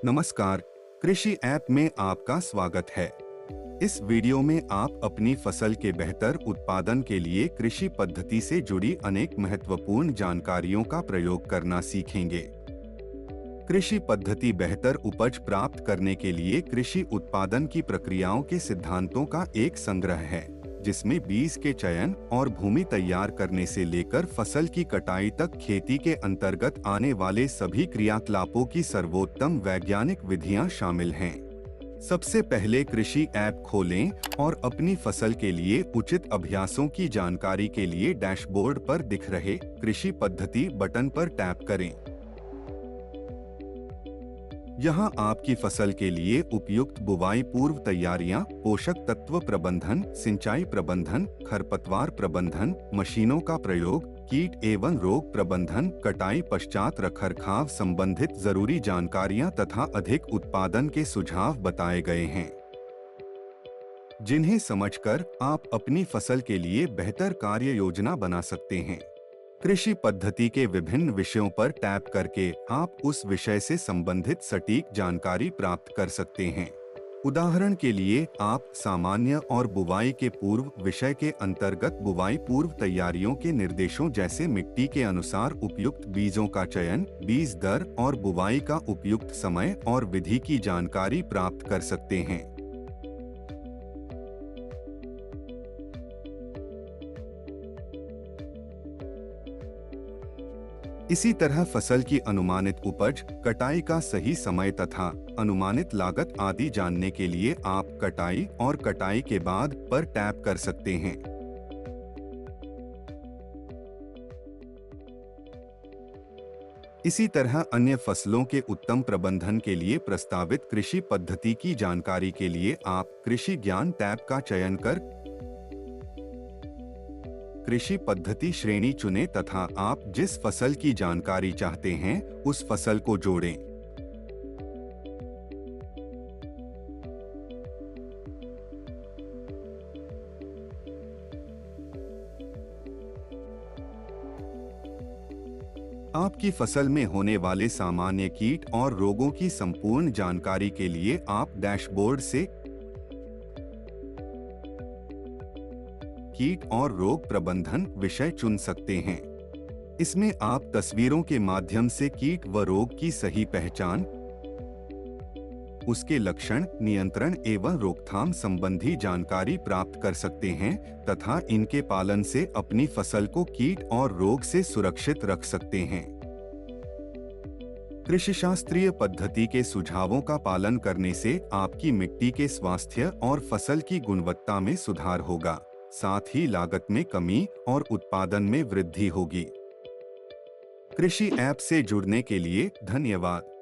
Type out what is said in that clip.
नमस्कार, कृषि ऐप में आपका स्वागत है। इस वीडियो में आप अपनी फसल के बेहतर उत्पादन के लिए कृषि पद्धति से जुड़ी अनेक महत्वपूर्ण जानकारियों का प्रयोग करना सीखेंगे। कृषि पद्धति बेहतर उपज प्राप्त करने के लिए कृषि उत्पादन की प्रक्रियाओं के सिद्धांतों का एक संग्रह है, जिसमें बीज के चयन और भूमि तैयार करने से लेकर फसल की कटाई तक खेती के अंतर्गत आने वाले सभी क्रियाकलापों की सर्वोत्तम वैज्ञानिक विधियां शामिल हैं। सबसे पहले कृषि ऐप खोलें और अपनी फसल के लिए उचित अभ्यासों की जानकारी के लिए डैशबोर्ड पर दिख रहे कृषि पद्धति बटन पर टैप करें। यहाँ आपकी फसल के लिए उपयुक्त बुवाई पूर्व तैयारियां, पोषक तत्व प्रबंधन, सिंचाई प्रबंधन, खरपतवार प्रबंधन, मशीनों का प्रयोग, कीट एवं रोग प्रबंधन, कटाई पश्चात रखरखाव संबंधित जरूरी जानकारियां तथा अधिक उत्पादन के सुझाव बताए गए हैं, जिन्हें समझकर आप अपनी फसल के लिए बेहतर कार्य योजना बना सकते हैं। कृषि पद्धति के विभिन्न विषयों पर टैप करके आप उस विषय से संबंधित सटीक जानकारी प्राप्त कर सकते हैं। उदाहरण के लिए आप सामान्य और बुवाई के पूर्व विषय के अंतर्गत बुवाई पूर्व तैयारियों के निर्देशों जैसे मिट्टी के अनुसार उपयुक्त बीजों का चयन, बीज दर और बुवाई का उपयुक्त समय और विधि की जानकारी प्राप्त कर सकते हैं। इसी तरह फसल की अनुमानित उपज, कटाई का सही समय तथा अनुमानित लागत आदि जानने के लिए आप कटाई और कटाई के बाद पर टैप कर सकते हैं। इसी तरह अन्य फसलों के उत्तम प्रबंधन के लिए प्रस्तावित कृषि पद्धति की जानकारी के लिए आप कृषि ज्ञान टैब का चयन कर कृषि पद्धति श्रेणी चुनें तथा आप जिस फसल की जानकारी चाहते हैं उस फसल को जोड़ें। आपकी फसल में होने वाले सामान्य कीट और रोगों की संपूर्ण जानकारी के लिए आप डैशबोर्ड से कीट और रोग प्रबंधन विषय चुन सकते हैं। इसमें आप तस्वीरों के माध्यम से कीट व रोग की सही पहचान, उसके लक्षण, नियंत्रण एवं रोकथाम संबंधी जानकारी प्राप्त कर सकते हैं तथा इनके पालन से अपनी फसल को कीट और रोग से सुरक्षित रख सकते हैं। कृषि शास्त्रीय पद्धति के सुझावों का पालन करने से आपकी मिट्टी के स्वास्थ्य और फसल की गुणवत्ता में सुधार होगा, साथ ही लागत में कमी और उत्पादन में वृद्धि होगी। कृषि ऐप से जुड़ने के लिए धन्यवाद।